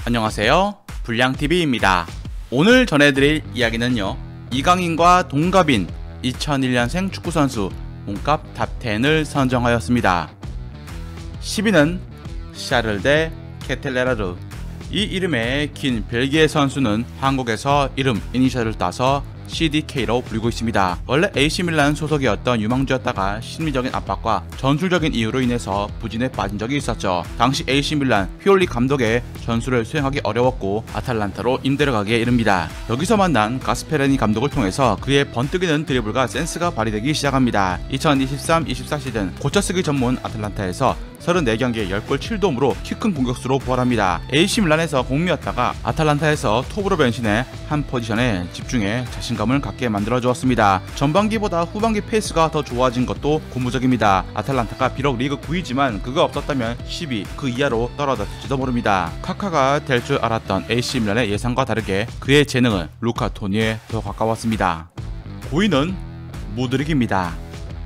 안녕하세요, 불량TV입니다. 오늘 전해드릴 이야기는요, 이강인과 동갑인 2001년생 축구선수 몸값 탑10을 선정하였습니다. 10위는 샤를 데 케텔레라르. 이 이름의 긴 벨기에 선수는 한국에서 이름 이니셜을 따서 CDK로 불리고 있습니다. 원래 AC밀란 소속이었던 유망주였다가 심리적인 압박과 전술적인 이유로 인해서 부진에 빠진 적이 있었죠. 당시 AC밀란 피올리 감독의 전술을 수행하기 어려웠고 아탈란타로 임대를 가기에 이릅니다. 여기서 만난 가스페레니 감독을 통해서 그의 번뜩이는 드리블과 센스가 발휘되기 시작합니다. 2023-24 시즌 고쳐쓰기 전문 아탈란타에서 34경기에 10골 7도움으로 키 큰 공격수로 부활합니다. AC밀란에서 공미였다가 아탈란타에서 톱으로 변신해 한 포지션에 집중해 자신감을 갖게 만들어주었습니다. 전반기보다 후반기 페이스가 더 좋아진 것도 고무적입니다. 아탈란타가 비록 리그 9위지만 그가 없었다면 10위 그 이하로 떨어졌을지도 모릅니다. 카카가 될 줄 알았던 AC밀란의 예상과 다르게 그의 재능은 루카 토니에 더 가까웠습니다. 9위는 무드릭입니다.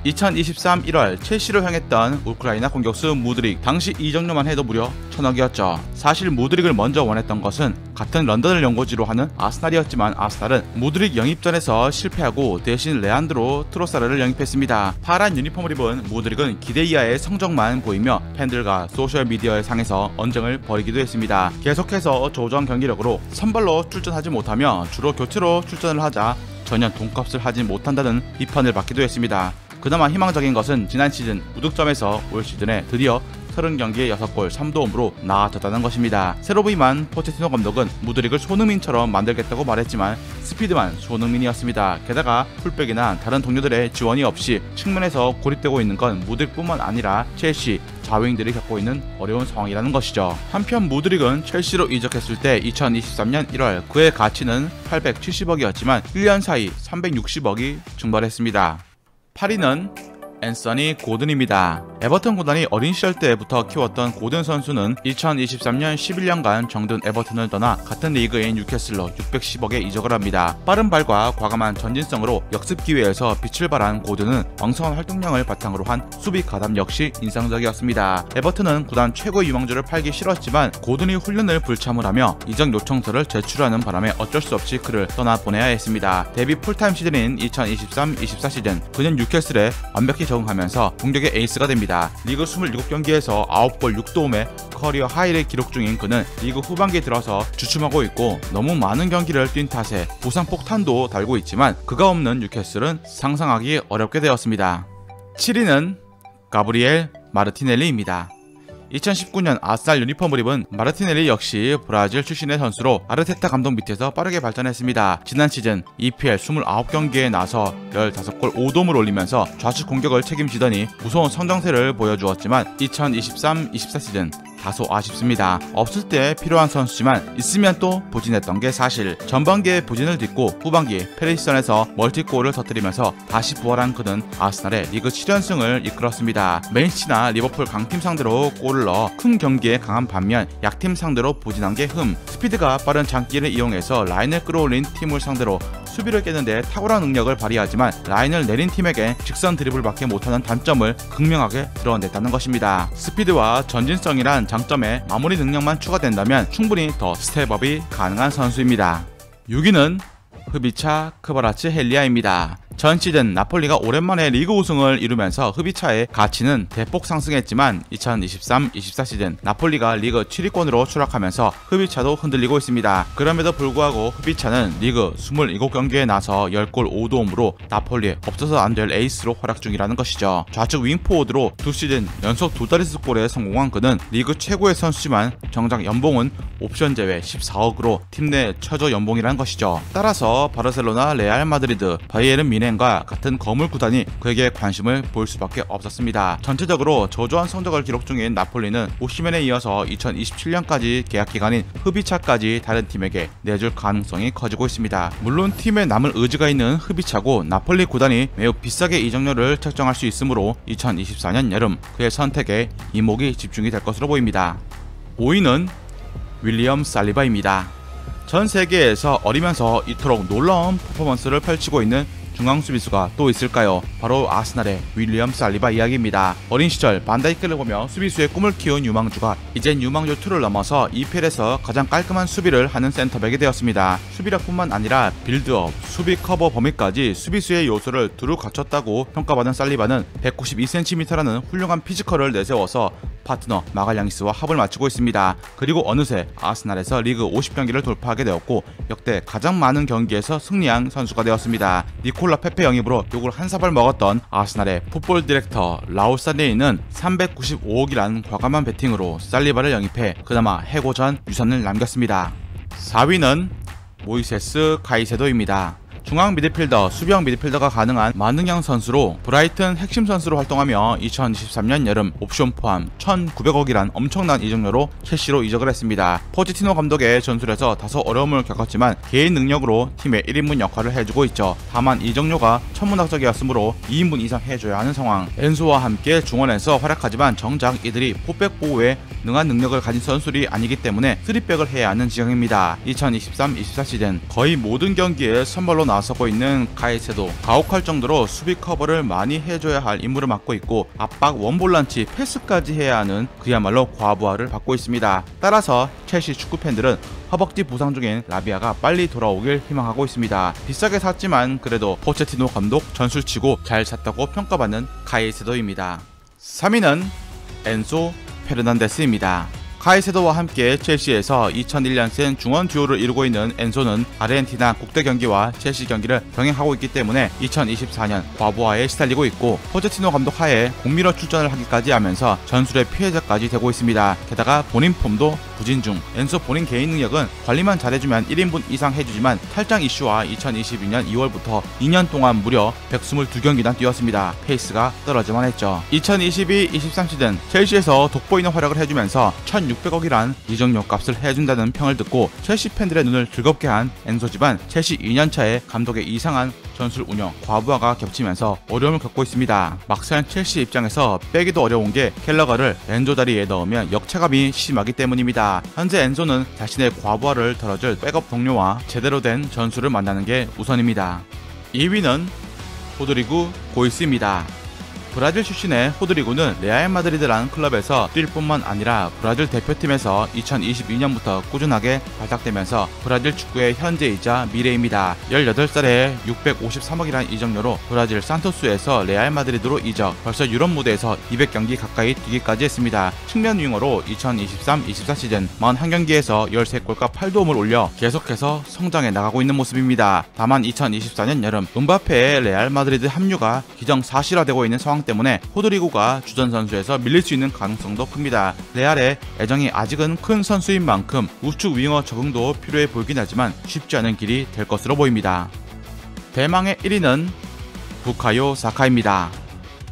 2023 1월 첼시로 향했던 우크라이나 공격수 무드릭, 당시 이적료만 해도 무려 1000억이었죠. 사실 무드릭을 먼저 원했던 것은 같은 런던을 연고지로 하는 아스날이었지만 아스날은 무드릭 영입전에서 실패하고 대신 레안드로 트로사르를 영입했습니다. 파란 유니폼을 입은 무드릭은 기대 이하의 성적만 보이며 팬들과 소셜미디어의 상에서 언쟁을 벌이기도 했습니다. 계속해서 조정 경기력으로 선발로 출전하지 못하며 주로 교체로 출전을 하자 전혀 돈값을 하지 못한다는 비판을 받기도 했습니다. 그나마 희망적인 것은 지난 시즌 무득점에서 올 시즌에 드디어 30경기에 6골 3도움으로 나아졌다는 것입니다. 새로 부임한 포체티노 감독은 무드릭을 손흥민처럼 만들겠다고 말했지만 스피드만 손흥민이었습니다. 게다가 풀백이나 다른 동료들의 지원이 없이 측면에서 고립되고 있는 건 무드릭뿐만 아니라 첼시, 좌윙들이 겪고 있는 어려운 상황이라는 것이죠. 한편 무드릭은 첼시로 이적했을 때 2023년 1월 그의 가치는 870억이었지만 1년 사이 360억이 증발했습니다. 8위는 앤서니 고든입니다. 에버턴 구단이 어린 시절 때부터 키웠던 고든 선수는 2023년 11년간 정든 에버턴을 떠나 같은 리그인 뉴캐슬로 610억에 이적을 합니다. 빠른 발과 과감한 전진성으로 역습 기회에서 빛을 발한 고든은 왕성한 활동량을 바탕으로 한 수비 가담 역시 인상적이었습니다. 에버턴은 구단 최고의 유망주를 팔기 싫었지만 고든이 훈련을 불참을 하며 이적 요청서를 제출하는 바람에 어쩔 수 없이 그를 떠나보내야 했습니다. 데뷔 풀타임 시즌인 2023-24 시즌 그는 뉴캐슬에 완벽히 적응하면서 공격의 에이스가 됩니다. 리그 27경기에서 9골 6도움의 커리어 하이를 기록 중인 그는 리그 후반기에 들어서 주춤하고 있고 너무 많은 경기를 뛴 탓에 부상 폭탄도 달고 있지만 그가 없는 뉴캐슬은 상상하기 어렵게 되었습니다. 7위는 가브리엘 마르티넬리입니다. 2019년 아스날 유니폼을 입은 마르티넬리 역시 브라질 출신의 선수로 아르테타 감독 밑에서 빠르게 발전했습니다. 지난 시즌 EPL 29경기에 나서 15골 5도움을 올리면서 좌측 공격을 책임지더니 무서운 성장세를 보여주었지만 2023-24 시즌 다소 아쉽습니다. 없을 때 필요한 선수지만 있으면 또 부진했던 게 사실. 전반기에 부진을 딛고 후반기 페리시전에서 멀티골을 터뜨리면서 다시 부활한 그는 아스날의 리그 7연승을 이끌었습니다. 맨시티나 리버풀 강팀 상대로 골을 넣어 큰 경기에 강한 반면 약팀 상대로 부진한 게 스피드가 빠른 장기를 이용해서 라인을 끌어올린 팀을 상대로 수비를 깨는데 탁월한 능력을 발휘하지만 라인을 내린 팀에게 직선 드리블밖에 못하는 단점을 극명하게 드러냈다는 것입니다. 스피드와 전진성이란 장점에 마무리 능력만 추가된다면 충분히 더 스텝업이 가능한 선수입니다. 6위는 흐비차 크바라츠헬리아입니다. 전 시즌 나폴리가 오랜만에 리그 우승을 이루면서 흐비차의 가치는 대폭 상승했지만 2023-24 시즌 나폴리가 리그 7위권으로 추락하면서 흐비차도 흔들리고 있습니다. 그럼에도 불구하고 흐비차는 리그 27경기에 나서 10골 5도움으로 나폴리에 없어서 안 될 에이스로 활약 중이라는 것이죠. 좌측 윙포워드로 2시즌 연속 2자릿수 골에 성공한 그는 리그 최고의 선수지만 정작 연봉은 옵션 제외 14억으로 팀 내 최저 연봉이라는 것이죠. 따라서 바르셀로나, 레알 마드리드, 바이에른 미넨과 같은 거물 구단이 그에게 관심을 보일 수밖에 없었습니다. 전체적으로 저조한 성적을 기록 중인 나폴리는 오시멘에 이어서 2027년까지 계약 기간인 흐비차까지 다른 팀에게 내줄 가능성이 커지고 있습니다. 물론 팀에 남을 의지가 있는 흐비차고 나폴리 구단이 매우 비싸게 이적료를 책정할 수 있으므로 2024년 여름 그의 선택에 이목이 집중이 될 것으로 보입니다. 5위는 윌리엄 살리바입니다. 전 세계에서 어리면서 이토록 놀라운 퍼포먼스를 펼치고 있는 중앙 수비수가 또 있을까요? 바로 아스날의 윌리엄 살리바 이야기입니다. 어린 시절 반다이크를 보며 수비수의 꿈을 키운 유망주가 이젠 유망주 2를 넘어서 EPL에서 가장 깔끔한 수비를 하는 센터백이 되었습니다. 수비력뿐만 아니라 빌드업, 수비 커버 범위까지 수비수의 요소를 두루 갖췄다고 평가받은 살리바는 192cm라는 훌륭한 피지컬을 내세워서 파트너 마갈량이스와 합을 맞추고 있습니다. 그리고 어느새 아스날에서 리그 50경기를 돌파하게 되었고 역대 가장 많은 경기에서 승리한 선수가 되었습니다. 니콜라 페페 영입으로 욕을 한 사발 먹었던 아스날의 풋볼 디렉터 라울 산네이는 395억이란 과감한 베팅으로 살리바를 영입해 그나마 해고전 유산을 남겼습니다. 4위는 모이세스 카이세도입니다. 중앙 미드필더, 수비형 미드필더가 가능한 만능형 선수로 브라이튼 핵심 선수로 활동하며 2023년 여름 옵션 포함 1,900억이란 엄청난 이적료로 첼시로 이적을 했습니다. 포체티노 감독의 전술에서 다소 어려움을 겪었지만 개인 능력으로 팀의 1인분 역할을 해주고 있죠. 다만 이적료가 천문학적이었으므로 2인분 이상 해줘야 하는 상황. 엔소와 함께 중원에서 활약하지만 정작 이들이 포백 보호에 능한 능력을 가진 선수들이 아니기 때문에 3백을 해야 하는 지경입니다. 2023-24 시즌 거의 모든 경기에 선발로 나서고 있는 카이세도 가혹할 정도로 수비 커버를 많이 해줘야 할 임무를 맡고 있고 압박 원볼란치 패스까지 해야 하는 그야말로 과부하를 받고 있습니다. 따라서 첼시 축구팬들은 허벅지 부상 중인 라비아가 빨리 돌아오길 희망하고 있습니다. 비싸게 샀지만 그래도 포체티노 감독 전술치고 잘 샀다고 평가받는 카이세도입니다. 3위는 엔소 페르난데스입니다. 카이세도와 함께 첼시에서 2001년생 중원 듀오를 이루고 있는 엔소는 아르헨티나 국대 경기와 첼시 경기를 병행하고 있기 때문에 2024년 과부하에 시달리고 있고 포체티노 감독 하에 공미러 출전을 하기까지 하면서 전술의 피해자까지 되고 있습니다. 게다가 본인 폼도 부진 중. 엔소 본인 개인 능력은 관리만 잘해주면 1인분 이상 해주지만 탈장 이슈와 2022년 2월부터 2년 동안 무려 122경기나 뛰었습니다. 페이스가 떨어지만 했죠. 2022-23 시즌 첼시에서 돋보이는 활약을 해주면서 1,600억이란 이적료 값을 해준다는 평을 듣고 첼시 팬들의 눈을 즐겁게 한 엔소지만 첼시 2년차에 감독의 이상한 전술 운영, 과부하가 겹치면서 어려움을 겪고 있습니다. 막상 첼시 입장에서 빼기도 어려운 게 켈러거를 엔조 다리에 넣으면 역차감이 심하기 때문입니다. 현재 엔조는 자신의 과부하를 덜어줄 백업 동료와 제대로 된 전술을 만나는 게 우선입니다. 2위는 호드리구 고이스입니다. 브라질 출신의 호드리구는 레알 마드리드라는 클럽에서 뛸 뿐만 아니라 브라질 대표팀에서 2022년부터 꾸준하게 발탁되면서 브라질 축구의 현재이자 미래입니다. 18살에 653억이라는 이적료로 브라질 산토스에서 레알 마드리드로 이적, 벌써 유럽 무대에서 200경기 가까이 뛰기까지 했습니다. 측면 윙어로 2023-24 시즌 41경기에서 13골과 8도움을 올려 계속해서 성장해 나가고 있는 모습입니다. 다만 2024년 여름 음바페의 레알 마드리드 합류가 기정사실화되고 있는 상황 때문에 호드리구가 주전 선수에서 밀릴 수 있는 가능성도 큽니다. 레알의 애정이 아직은 큰 선수인 만큼 우측 윙어 적응도 필요해 보이긴 하지만 쉽지 않은 길이 될 것으로 보입니다. 대망의 1위는 부카요 사카입니다.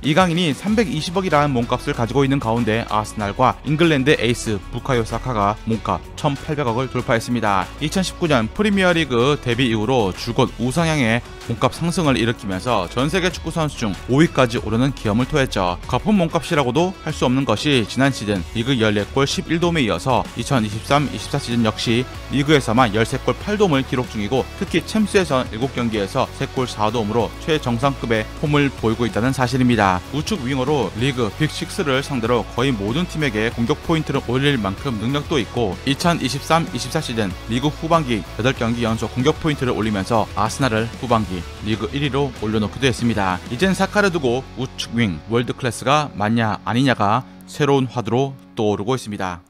이강인이 320억이라는 몸값을 가지고 있는 가운데 아스날과 잉글랜드 에이스 부카요 사카가 몸값 1,800억을 돌파했습니다. 2019년 프리미어리그 데뷔 이후로 줄곧 우상향의 몸값 상승을 일으키면서 전세계 축구 선수 중 5위까지 오르는 기염을 토했죠. 거품 몸값이라고도 할 수 없는 것이 지난 시즌 리그 14골 11도움에 이어서 2023-24 시즌 역시 리그에서만 13골 8도움을 기록 중이고 특히 챔스에선 7경기에서 3골 4도움으로 최정상급의 폼을 보이고 있다는 사실입니다. 우측 윙어로 리그 빅6를 상대로 거의 모든 팀에게 공격 포인트를 올릴 만큼 능력도 있고 2023-24 시즌 리그 후반기 8경기 연속 공격 포인트를 올리면서 아스날을 후반기 리그 1위로 올려놓기도 했습니다. 이젠 사카를 두고 우측 윙 월드클래스가 맞냐 아니냐가 새로운 화두로 떠오르고 있습니다.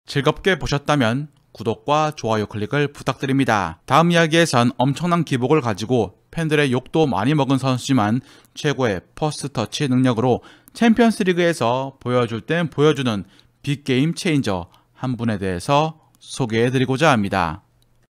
즐겁게 보셨다면 구독과 좋아요 클릭을 부탁드립니다. 다음 이야기에선 엄청난 기복을 가지고 팬들의 욕도 많이 먹은 선수지만 최고의 퍼스트 터치 능력으로 챔피언스리그에서 보여줄 땐 보여주는 빅게임 체인저 한 분에 대해서 소개해드리고자 합니다.